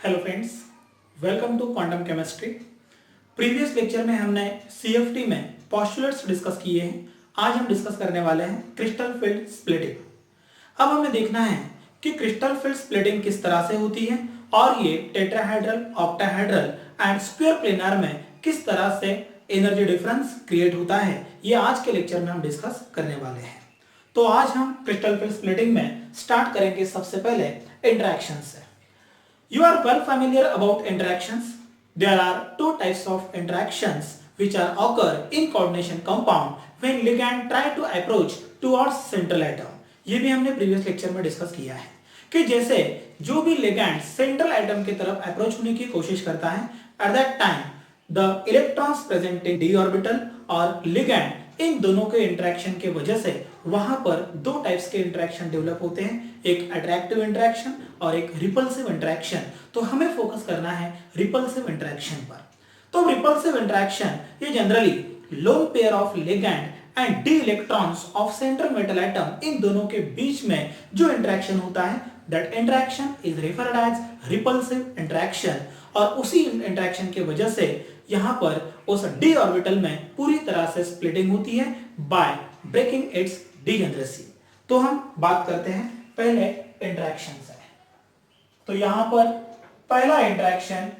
Hello friends, welcome to quantum chemistry. Previous lecture में हमने CFT में पोस्टुलेट्स डिस्कस किए हैं। आज हम डिस्कस करने वाले हैं क्रिस्टल फील्ड स्प्लिटिंग। अब हमें देखना है कि क्रिस्टल फील्ड स्प्लिटिंग किस तरह से होती है और ये tetrahedral, octahedral and square planar में किस तरह से एनर्जी डिफरेंस क्रिएट होता है। ये आज के लेक्चर में हम डिस्कस करने वाले हैं। तो आज हम क्रिस्टल फील्ड स्प्लिटिंग में स्टार्ट करेंगे सबसे पहले इंटरेक्शन से। You are well familiar about interactions. There are two types of interactions which are occur in coordination compound when ligand try to approach towards central atom. ये भी हमने previous lecture में discuss किया है कि जैसे जो भी ligand central atom की तरफ अप्रोच होने की कोशिश करता है, at that time the electrons present in d orbital और ligand इन दोनों के इंटरेक्शन के वजह से वहां पर दो टाइप्स के इंटरेक्शन डेवलप होते हैं, एक अट्रैक्टिव इंटरेक्शन और एक रिपल्सिव इंटरेक्शन। तो हमें फोकस करना है रिपल्सिव इंटरेक्शन पर। तो रिपल्सिव इंटरेक्शन ये generally lone pair of ligand and d electrons of central metal atom इन दोनों के बीच में जो इंटरेक्शन होता है, that interaction is referred as repulsive interaction. और उसी इंटरेक्शन के वजह से यहां पर उस डी ऑर्बिटल में पूरी तरह से स्प्लिटिंग होती है बाय ब्रेकिंग इट्स डीजेनरेसी। तो हम बात करते हैं पहले इंटरेक्शन से। तो यहां पर पहला interaction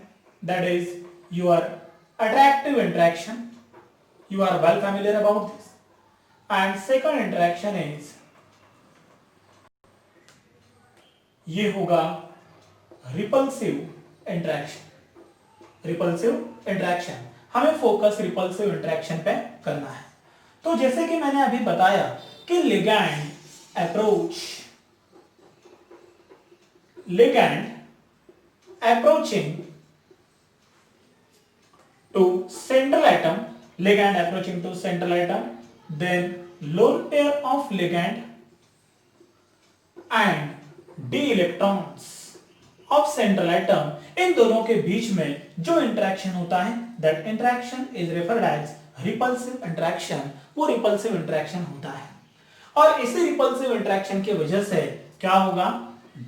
that is your attractive interaction, you are well familiar about this. And second interaction is ये होगा रिपल्सिव इंटरेक्शन। रिपल्सिव इंटरेक्शन, हमें फोकस रिपल्सिव इंटरेक्शन पे करना है। तो जैसे कि मैंने अभी बताया कि ligand approaching to central atom, ligand approaching to central atom, then lone pair of ligand and d electrons of central atom इन दोनों के बीच में जो इंटरेक्शन होता है, that interaction is referred as repulsive interaction। वो रिपल्सिव इंटरेक्शन होता है और इसी रिपल्सिव इंटरेक्शन की वजह से क्या होगा,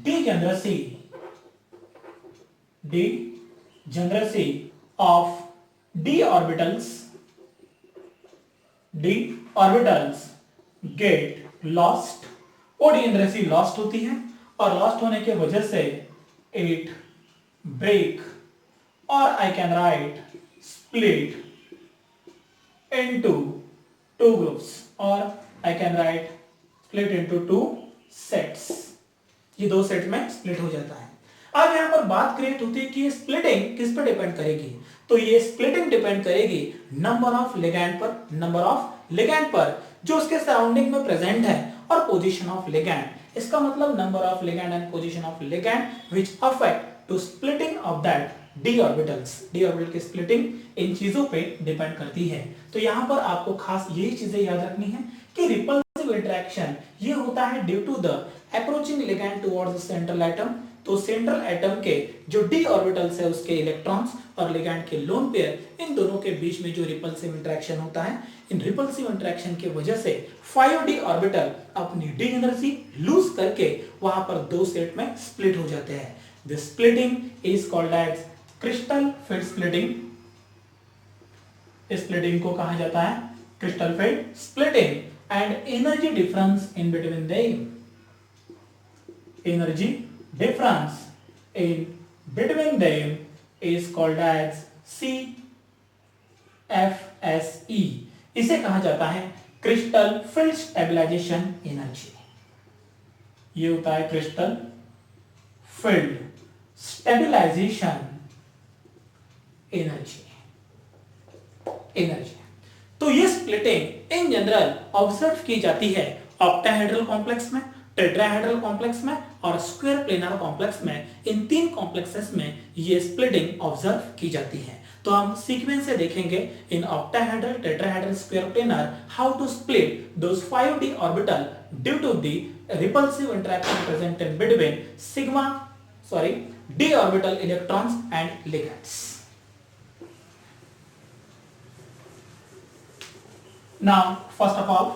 degeneracy of d orbitals get lost। वो degeneracy lost होती है और lost होने की वजह से it break or I can write split into two groups or I can write split into two sets। ये दो सेट में स्प्लिट हो जाता है। अब यहां पर बात क्रिएट होती है कि ये स्प्लिटिंग किस पर डिपेंड करेगी। तो ये स्प्लिटिंग डिपेंड करेगी नंबर ऑफ लिगैंड पर जो उसके सराउंडिंग में प्रेजेंट है और पोजीशन ऑफ लिगैंड। इसका मतलब number of ligand and position of ligand which affect to splitting of that d orbitals. D orbital की स्प्लिटिंग इन चीजों पे डिपेंड करती है। तो यहां पर आपको खास यही चीजें याद रखनी है कि रिपल्सिव इंटरेक्शन ये होता है due to the approaching ligand towards the central atom. तो सेंट्रल एटम के जो डी ऑर्बिटल्स है उसके इलेक्ट्रॉन्स और लिगैंड के लोन पेयर इन दोनों के बीच में जो रिपल्सिव इंटरेक्शन होता है, इन रिपल्सिव इंटरेक्शन की वजह से 5d ऑर्बिटल अपनी डीजेनरेसी लूज करके वहां पर दो सेट में स्प्लिट हो जाते हैं। This splitting is called as crystal field splitting. इस स्प्लिटिंग को कहा जाता है crystal field splitting. And energy difference in between them, energy difference in between them is called as CFSE। इसे कहा जाता है क्रिस्टल फील्ड स्टेबलाइजेशन एनर्जी। ये होता है क्रिस्टल फील्ड स्टेबलाइजेशन एनर्जी। तो ये स्प्लिटिंग इन जनरल ऑब्जर्व की जाती है ऑक्टाहेड्रल कॉम्प्लेक्स में, टेट्राहेड्रल कॉम्प्लेक्स में और स्क्वायर प्लेनर कॉम्प्लेक्स में। इन तीन कॉम्प्लेक्सेस में ये स्प्लिटिंग ऑब्जर्व की जाती है। तो हम सीक्वेंस से देखेंगे in octahedral, tetrahedral, square planar how to split those 5d orbital due to the repulsive interaction present in between d orbital electrons and ligands. Now first of all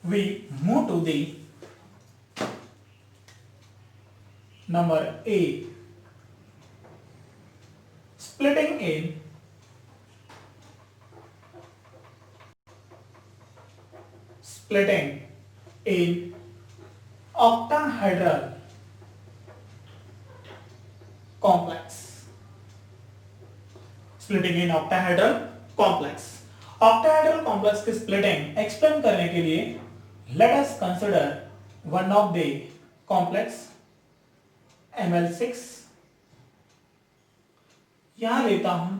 we move to the number A, splitting in octahedral complex. Splitting in octahedral complex. Octahedral complex की splitting explain करने के लिए let us consider one of the complex Ml6. यहां लेता हूं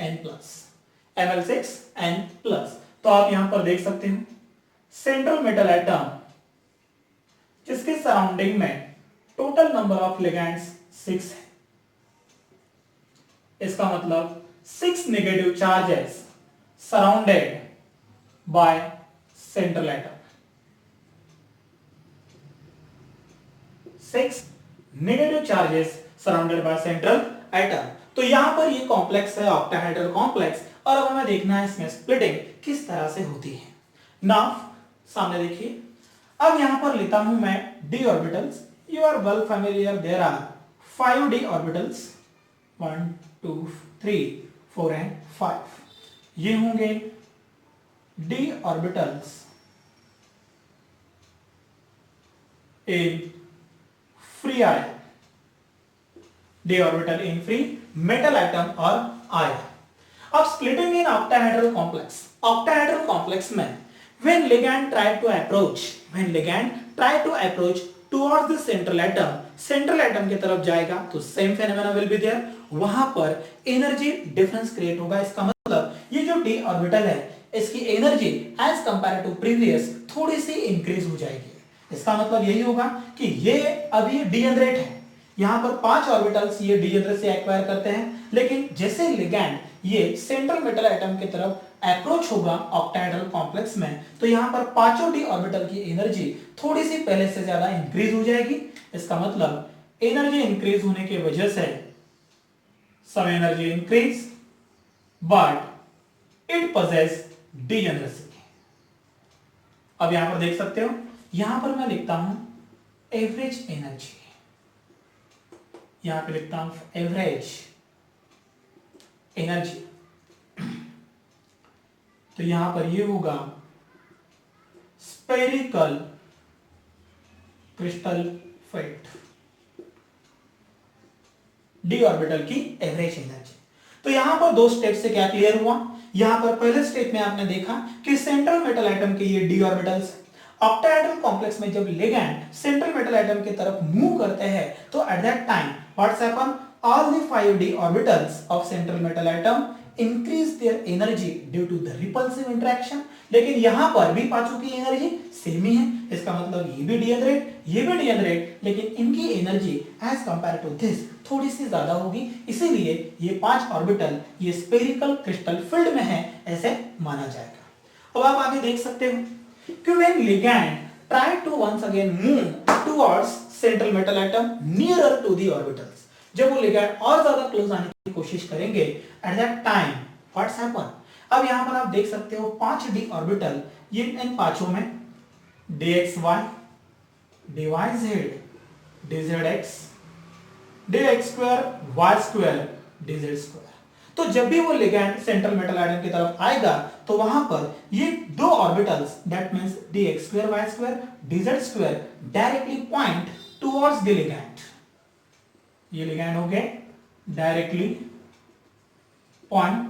N+, Ml6 N+. तो आप यहां पर देख सकते हो सेंट्रल मेटल एटम जिसके सराउंडिंग में टोटल नंबर ऑफ लिगैंड्स 6 है। इसका मतलब 6 negative charges surrounded by central atom. 6 negative charges surrounded by central atom. तो यहां पर ये कॉम्प्लेक्स है ऑक्टाहेड्रल कॉम्प्लेक्स, और अब हमें देखना है इसमें स्प्लिटिंग किस तरह से होती है। नाउ सामने देखिए, अब यहां पर लेता हूं मैं d orbitals. You are well familiar, there are 5 d orbitals, 1 2 3 4 and 5। ये होंगे d orbitals in free ion, d orbital in free metal atom और आयन। अब splitting in octahedral complex, octahedral complex में when ligand try to approach towards the central atom की तरफ जाएगा तो same phenomena will be there, वहां पर energy difference create होगा। इसका मतलब ये जो d ऑर्बिटल है इसकी energy as compare to previous थोड़ी सी इंक्रीज हो जाएगी। इसका मतलब यही होगा कि ये अभी डीजेनरेट है, यहां पर 5 ऑर्बिटल्स ये डीजेनरेट से एक्वायर करते हैं, लेकिन जैसे लिगैंड ये सेंट्रल मेटल एटम की तरफ अप्रोच होगा ऑक्टाहेड्रल कॉम्प्लेक्स में, तो यहां पर पांचों डी ऑर्बिटल की एनर्जी थोड़ी सी पहले से ज्यादा इंक्रीज हो जाएगी। इसका मतलब एनर्जी इंक्रीज होने की वजह से some energy increase but it posses degeneracy. अब यहां पर देख सकते हो, यहां पर मैं लिखता हूं एवरेज एनर्जी, यहां पे लिखता हूं एवरेज एनर्जी। तो यहां पर ये होगा spherical crystal field, D orbital की एवरेज एनर्जी। तो यहां पर दो स्टेप से क्या क्लियर हुआ, यहां पर पहले स्टेप में आपने देखा कि सेंट्रल मेटल एटम के ये डी ऑर्बिटल्स, ऑक्टाहेड्रल कॉम्प्लेक्स में जब लिगैंड सेंट्रल मेटल एटम की तरफ मूव करते हैं तो eight that time what's happen, all the 5 d orbitals of central metal atom increase their energy due to the repulsive interaction। लेकिन यहां पर भी पांचों की एनर्जी सेम ही है। इसका मतलब ये भी डीजेनरेट, ये भी डीजेनरेट, लेकिन इनकी energy as compare to this थोड़ी सी ज्यादा होगी, इसीलिए ये 5 ऑर्बिटल ये स्फेरिकल क्रिस्टल फील्ड में है ऐसे माना जाएगा। अब आप आगे देख सकते हो कि when ligand try to once again move towards central metal atom nearer to the orbitals, जब वो लिगैंड और ज्यादा क्लोज आने की कोशिश करेंगे eight that time what's happen. अब यहां पर आप देख सकते हो 5 डी ऑर्बिटल, ये इन पांचों में dxy, dyz, dzx, dx2, y2, dz2। तो जब भी वो लिगैंड सेंट्रल मेटल एटम की तरफ आएगा तो वहां पर ये दो orbitals that means dx2, y2, dz2 directly point towards the ligand. ये लिगैंड हो गए डायरेक्टली पॉइंट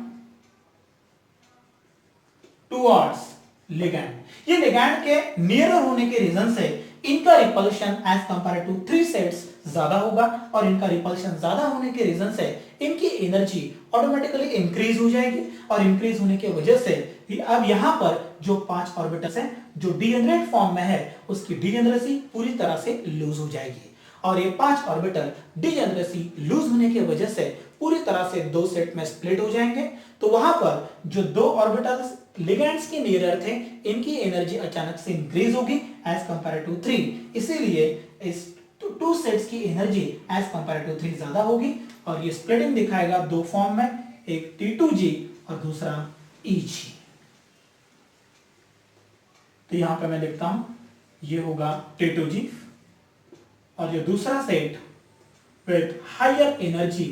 टुवर्ड्स लिगैंड। ये लिगैंड के नियरर होने के रीजन से इनका repulsion as compare to 3 sets ज्यादा होगा, और इनका रिपल्शन ज्यादा होने के रीजन से इनकी एनर्जी ऑटोमेटिकली इंक्रीज हो जाएगी, और इंक्रीज होने की वजह से अब यहां पर जो 5 ऑर्बिटल्स हैं जो डीजेनरेट फॉर्म में है उसकी डीजेनरेसी पूरी तरह से लूज हो जाएगी, और ये 5 ऑर्बिटल डीजेनरेसी लूज होने की वजह से पूरी तरह से 2 सेट में स्प्लिट हो जाएंगे। तो वहां पर जो 2 ऑर्बिटल्स लिगैंड्स के नियर थे इनकी एनर्जी अचानक से इंक्रीज होगी एज कंपेयर टू 3, इसीलिए इस 2 सेट्स की एनर्जी एज कंपेयर टू 3 ज्यादा होगी, और ये स्प्लिटिंग दिखाएगा 2 फॉर्म में, एक T2G और दूसरा EG। तो यहां पे मैं लिखता हूं ये होगा T2G, और जो दूसरा set with higher energy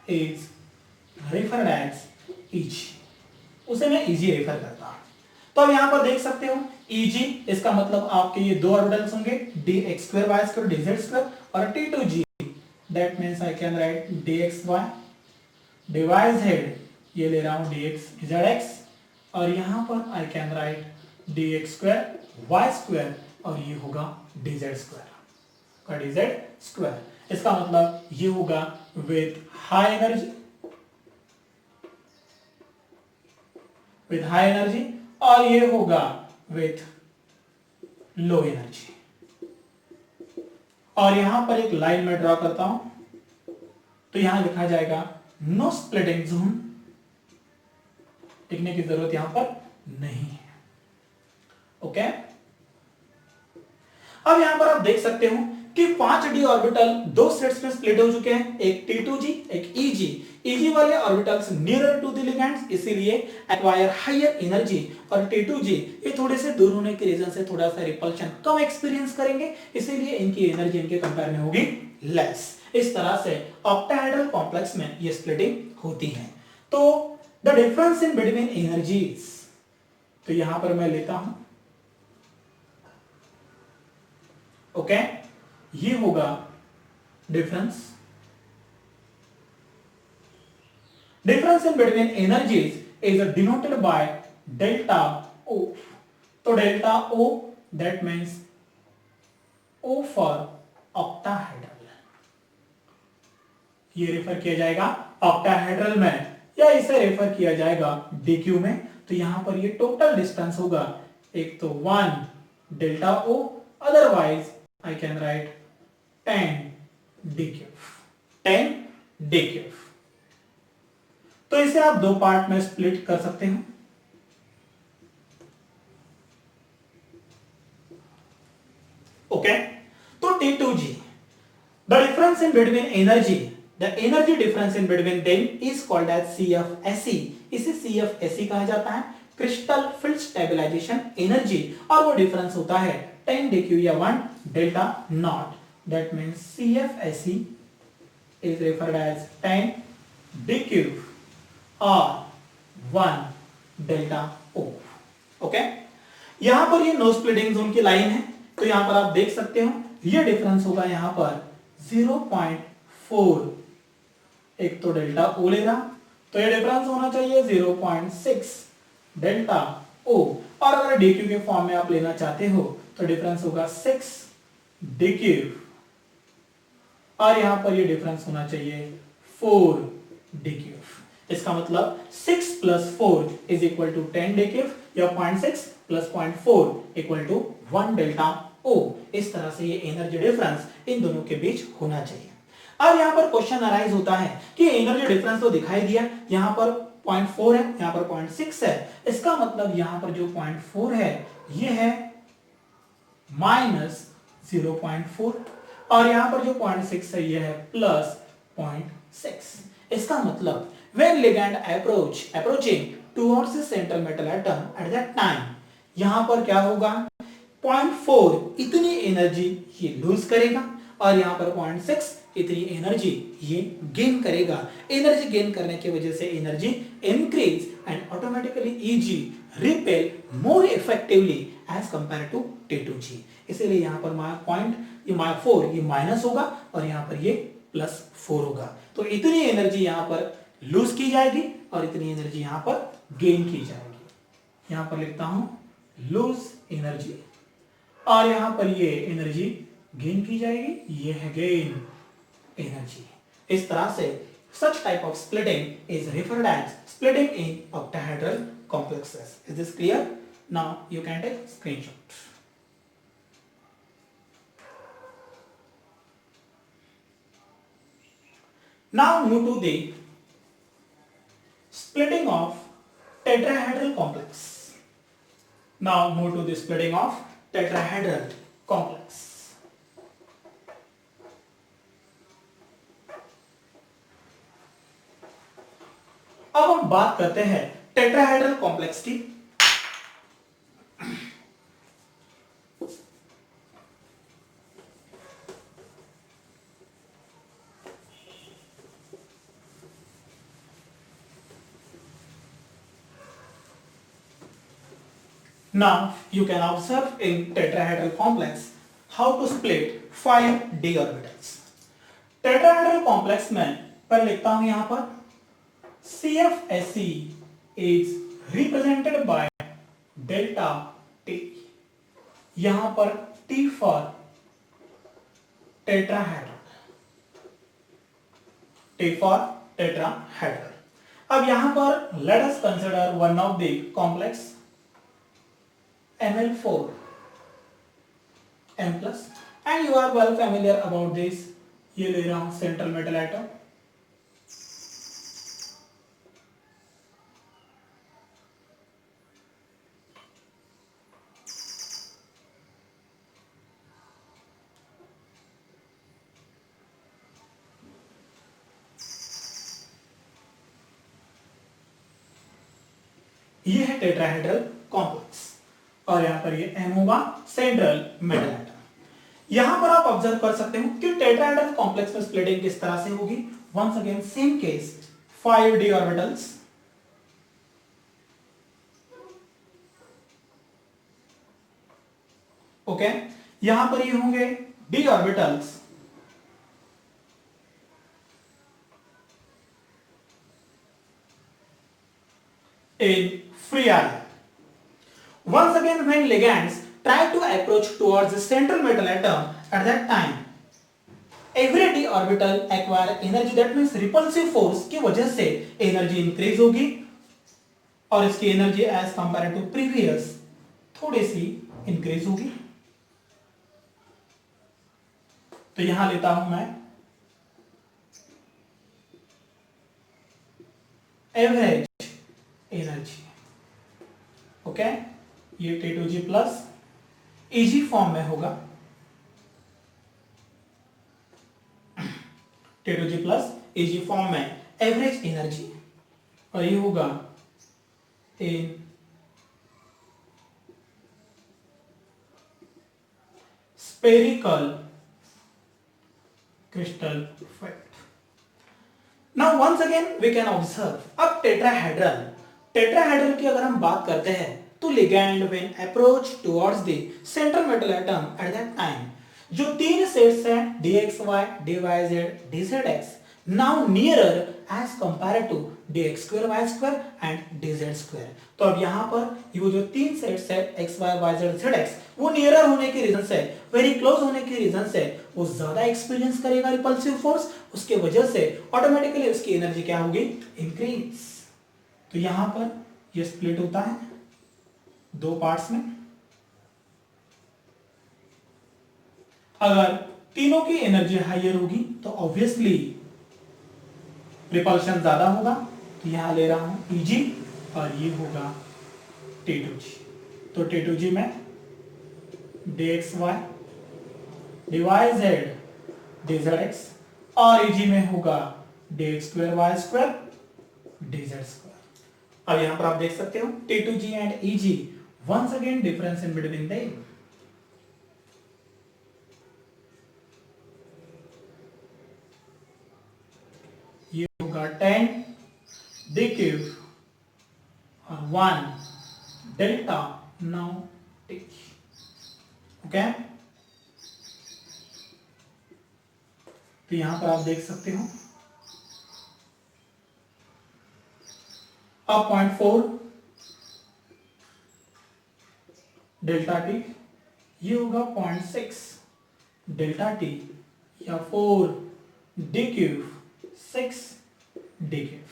is referred as Eg, उसे मैं Eg रेफर करता हूं। तो अब यहां पर देख सकते हो Eg, इसका मतलब आपके ये दो ऑर्बिटल्स होंगे dx2 y2 dz2 और T2g, that means I can write dxy dz, ये ले रहा हूं dx zx, और यहां पर I can write dx2 y2 और ये होगा dz2 का dz2। इसका मतलब ये होगा with high energy, with high energy, और ये होगा विथ लो एनर्जी। और यहां पर एक लाइन में ड्रॉ करता हूं, तो यहां लिखा जाएगा नो स्प्लिटिंग जोन, लिखने की जरूरत यहां पर नहीं है। ओके, अब यहां पर आप देख सकते हो कि 5d ऑर्बिटल दो सेट्स में स्प्लिट हो चुके हैं, एक T2g एक Eg। Eg वाले orbitals nearer to the ligands, इसीलिए एक्वायर हायर एनर्जी, और T2g ये थोड़े से दूर होने की रीजन से थोड़ा सा रिपल्शन कम एक्सपीरियंस करेंगे, इसीलिए इनकी एनर्जी इनके कंपेयर में होगी लेस। इस तरह से ऑक्टाहेड्रल कॉम्प्लेक्स में ये स्प्लिटिंग होती है। तो the difference in between energies, तो यहां पर मैं लेता हूं, ओके, ये होगा difference in between energies is denoted by delta O। तो delta O that means O for octahedral, ये रेफर किया जाएगा ऑक्टाहेड्रल में, या इसे रेफर किया जाएगा DQ में। तो यहां पर ये टोटल डिस्टेंस होगा, एक तो 1 delta O, otherwise I can write 10 dq, 10 dq। तो इसे आप दो पार्ट में स्प्लिट कर सकते हैं। ओके, तो T2g, the difference in between energy, the energy difference in between them is called as CFSE। इसे CFSE कहा जाता है, क्रिस्टल फील्ड स्टेबलाइजेशन एनर्जी, और वो डिफरेंस होता है 10 dq या 1 delta naught, that means CFSE is referred as 10 dq or 1 delta O। Okay, यहां पर ये नो स्प्लिटिंग जोन की लाइन है, तो यहां पर आप देख सकते हो ये डिफरेंस होगा यहां पर 0.4, एक तो डेल्टा O ले रहा, तो ये डिफरेंस होना चाहिए 0.6 डेल्टा O, और अगर dq के फॉर्म में आप लेना चाहते हो तो डिफरेंस होगा 6 dq, और यहां पर ये डिफरेंस होना चाहिए 4 dq। इसका मतलब 6 plus 4 is equal to 10 dq, या 0.6 plus 0.4 equal to 1 delta O। इस तरह से ये एनर्जी डिफरेंस इन दोनों के बीच होना चाहिए। अब यहां पर क्वेश्चन अराइज होता है कि एनर्जी डिफरेंस तो दिखाई दिया, यहां पर 0.4 है, यहां पर 0.6 है, इसका मतलब यहां पर जो 0.4 है ये है माइनस 0.4, और यहां पर जो 0.6 है ये है प्लस 0.6। इसका मतलब when ligand approaching towards the central metal atom at that time, यहां पर क्या होगा 0.4 इतनी एनर्जी ये लूज करेगा, और यहां पर 0.6 इतनी एनर्जी ये गेन करेगा। एनर्जी गेन करने की वजह से energy increase and automatically Eg repel more effectively as compare to T2g। इसीलिए यहां पर ये 4 ये माइनस होगा, और यहां पर ये प्लस 4 होगा। तो इतनी एनर्जी यहां पर लूज की जाएगी और इतनी एनर्जी यहां पर गेन की जाएगी। यहां पर लिखता हूं लूज एनर्जी, और यहां पर ये एनर्जी गेन की जाएगी, ये है गेन एनर्जी। इस तरह से such type of splitting is referred as splitting in octahedral complexes. Is this clear? Now you can take screenshot. Now move to the splitting of tetrahedral complex. Now move to the splitting of tetrahedral complex. अब हम बात करते हैं tetrahedral complex की। Now you can observe in tetrahedral complex how to split 5 d orbitals. Tetrahedral complex में पर लिखता हूं यहां पर CFSE is represented by delta T. यहां पर T for tetrahedral, T for tetrahedral. अब यहां पर let us consider one of the complex Ml4 M plus and you are well familiar about this. ये ले रहा हूं सेंट्रल मेटल एटम. ये है टेट्राहेड्रल कॉम्प्लेक्स और यहां पर ये M होगा सेंट्रल मेटल एटम. यहां पर आप ऑब्जर्व कर सकते हो कि टेट्राहेड्रल कॉम्प्लेक्स में स्प्लिटिंग किस तरह से होगी. Once again same case 5 d orbitals. Okay यहां पर ये होंगे d orbitals in free area. Once again when ligands try to approach towards the central metal atom, at that time every d orbital acquire energy. that means repulsive force की वजह से energy increase होगी और इसकी energy as compare to previous थोड़ी सी increase होगी. तो यहां लेता हूं मैं एवरेज एनर्जी. ओके ये T2G प्लस Eg फॉर्म में होगा. T2G प्लस Eg फॉर्म में एवरेज एनर्जी और ये होगा in spherical crystal fact. Now once again we can observe. अब टेट्राहेड्रल की अगर हम बात करते हैं तो ligand when approach towards the central metal atom at that time जो तीन सेट्स हैं dxy, dyz, dzx now nearer as compare to dx2 y2 and dz2. तो अब यहां पर ये जो तीन सेट्स है xy, yz, zx वो नियरर होने की रीजन से, वेरी क्लोज होने की रीजन से वो ज्यादा एक्सपीरियंस करेगा रिपल्सिव फोर्स. उसके वजह से ऑटोमेटिकली उसकी एनर्जी क्या होगी, इंक्रीज. तो यहां पर ये स्प्लिट होता है दो पार्ट्स में. अगर तीनों की एनर्जी हायर होगी तो ऑब्वियसली रिपल्शन ज्यादा होगा. तो यहां ले रहा हूं Eg और ये होगा T2G. तो T2G में dxy, dyz, dzx और Eg में होगा dx2 y2 dz2. अब यहां पर आप देख सकते हो T2G and Eg. once again difference in between them. ये होगा 10 d cube और 1 delta now t. ओके तो यहां पर आप देख सकते हो अब 0.4 डेल्टा टी, ये होगा 0.6 डेल्टा टी या 4 डी क्यूब 6 डी क्यूब.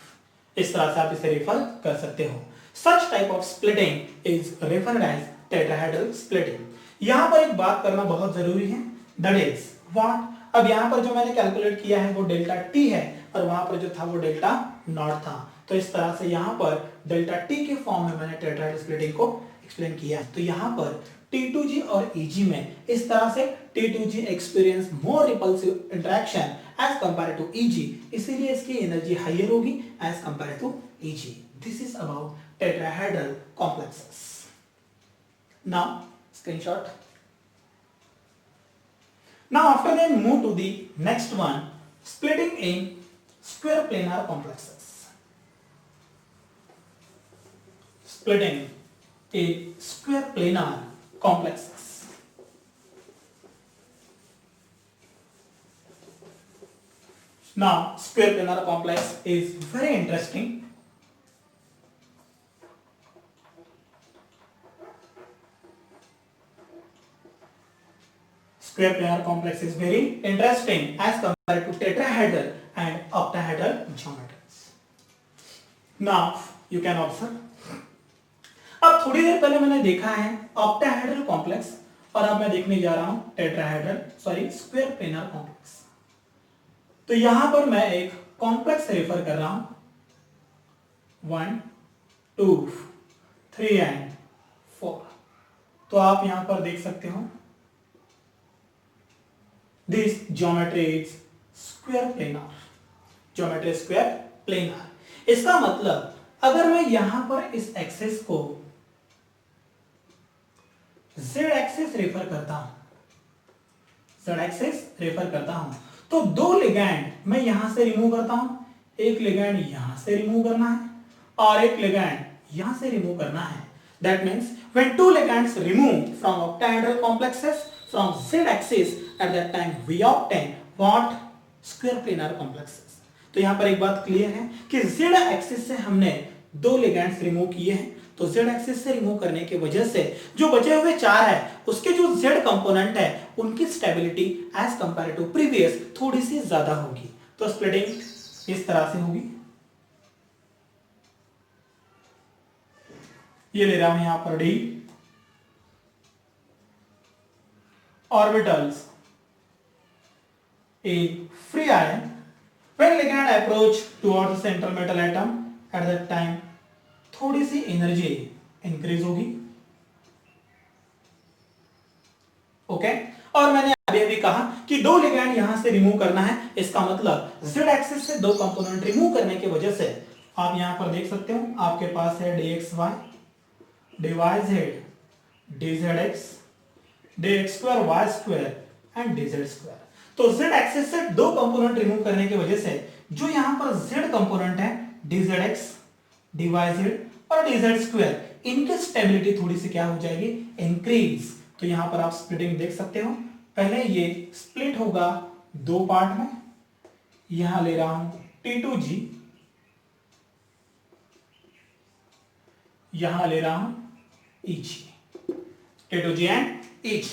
इस तरह से आप इसे रेफर कर सकते हो. Such type of splitting is referred as tetrahedral splitting. यहां पर एक बात करना बहुत जरूरी है, दैट इज व्हाट. अब यहां पर जो मैंने कैलकुलेट किया है वो डेल्टा टी है और वहां पर जो था वो डेल्टा नॉट था. तो इस तरह से यहां पर डेल्टा टी के फॉर्म में मैंने टेट्राहेड्रल स्प्लिटिंग को एक्सप्लेन किया. तो यहां पर T2G और Eg में इस तरह से T2G experience more repulsive interaction as compare to Eg, इसीलिए इसकी एनर्जी हायर होगी as compare to Eg. This is about tetrahedral complexes. Now screenshot. Now after that move to the next one, splitting in square planar complexes. Splitting in square planar complexes. Now, square planar complex is very interesting. Square planar complex is very interesting as compared to tetrahedral and octahedral geometries. Now, you can observe. अब थोड़ी देर पहले मैंने देखा है octahedral complex और अब मैं देखने जा रहा हूं स्क्वायर प्लेनर कॉम्प्लेक्स। तो यहां पर मैं एक कॉम्प्लेक्स रेफर कर रहा हूं 1 2 3 एंड 4। तो आप यहां पर देख सकते हो this geometry is square planar, geometry square planar. इसका मतलब अगर मैं यहां पर इस एक्सिस को z एक्सिस रेफर करता हूं तो दो लिगैंड मैं यहां से रिमूव करता हूं, एक लिगैंड यहां से रिमूव करना है और एक लिगैंड यहां से रिमूव करना है। That means when two ligands remove from octahedral complexes from z axis at that time we obtain what square planar complexes. तो यहां पर एक बात क्लियर है कि z एक्सिस से हमने दो लिगैंड्स रिमूव किए हैं, तो z एक्सिस से रिमूव करने की वजह से जो बचे हुए चार है उसके जो z कंपोनेंट है उनकी stability as compare to previous थोड़ी सी ज्यादा होगी। तो स्प्लिटिंग इस तरह से होगी, ये ले रहा हूं यहां पर d orbitals a free ion when ligand approach towards the central metal atom at that time थोड़ी सी एनर्जी इंक्रीज होगी। ओके और मैंने अभी कहा कि दो लिगैंड यहां से रिमूव करना है, इसका मतलब z एक्सिस से दो कंपोनेंट रिमूव करने की वजह से आप यहां पर देख सकते हो आपके पास है dxy dyz dzx dx2 y2 and dz2। तो z एक्सिस से दो कंपोनेंट रिमूव करने की वजह से जो यहां पर z कंपोनेंट है dzx dyz और dz2 इनकी स्टेबिलिटी थोड़ी सी क्या हो जाएगी, इंक्रीज। तो यहां पर आप स्प्लिटिंग देख सकते हो, पहले ये स्प्लिट होगा दो पार्ट में, यहां ले रहा हूं T2G, यहां ले रहा हूं EG, T2G and EG।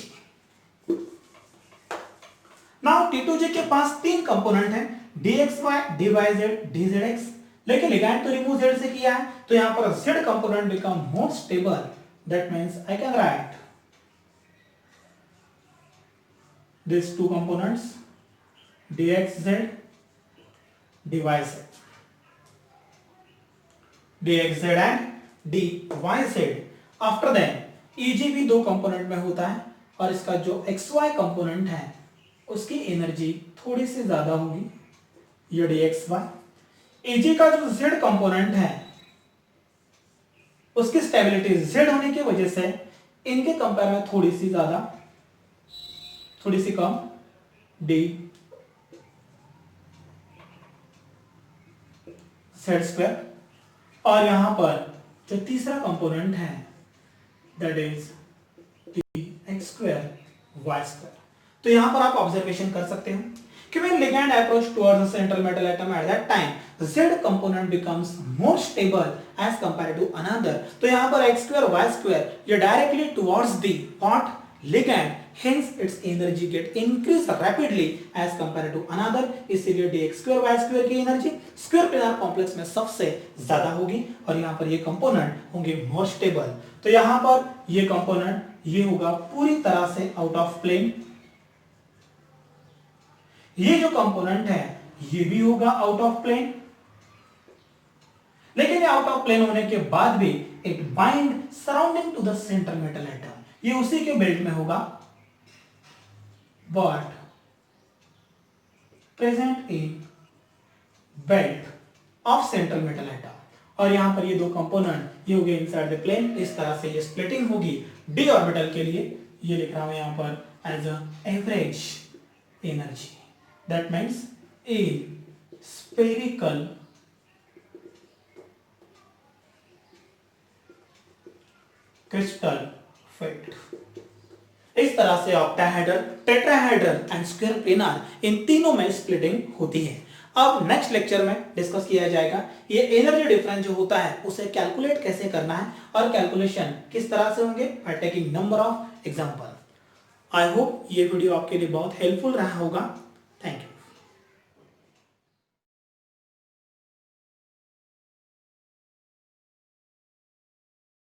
Now T2G के पास तीन कंपोनेंट है dxy dyz dzx, लेकिन लिगैंड तो रिमूव z से किया है तो यहां पर z component become more stable. That means I can write these two components dxz dyz and dyz। After that Eg भी दो कंपोनेंट में होता है और इसका जो xy कंपोनेंट है उसकी एनर्जी थोड़ी सी ज्यादा होगी, ये dxy। Eg का जो z कंपोनेंट है उसकी स्टेबिलिटी z होने की वजह से इनके कंपेयर में थोड़ी सी ज्यादा, थोड़ी सी कम d z2। और यहां पर जो तीसरा कंपोनेंट है दैट इज dx2 y2। तो यहां पर आप ऑब्जर्वेशन कर सकते हैं कि when ligand approach towards the central metal atom at that time the z component becomes more stable as compared to another। तो यहां पर x2 y2 ये directly towards the what ligand, hence its energy get increased rapidly as compared to another। इसीलिए dx2 y2 की energy square planar complex में सबसे ज्यादा होगी और यहां पर ये कंपोनेंट होंगे मोर स्टेबल। तो यहां पर ये कंपोनेंट ये होगा पूरी तरह से आउट ऑफ प्लेन, ये जो कंपोनेंट है ये भी होगा आउट ऑफ प्लेन, लेकिन ये आउट ऑफ प्लेन होने के बाद भी it bind surrounding to the central metal atom, ये उसी के बेल्ट में होगा but present in belt of central metal atom. और यहां पर ये दो कंपोनेंट ये हो गए इनसाइड द प्लेन, इस तरह से ये स्प्लिटिंग होगी d ऑर्बिटल के लिए, ये लिख रहा हूं यहां पर as a average energy. That means a spherical crystal field. इस तरह से octahedral, tetrahedral and square planar इन तीनों में स्प्लिटिंग होती है। अब नेक्स्ट लेक्चर में डिस्कस किया जाएगा ये एनर्जी डिफरेंस जो होता है उसे कैलकुलेट कैसे करना है और कैलकुलेशन किस तरह से होंगे by taking number of example. I hope ये वीडियो आपके लिए बहुत हेल्पफुल रहा होगा।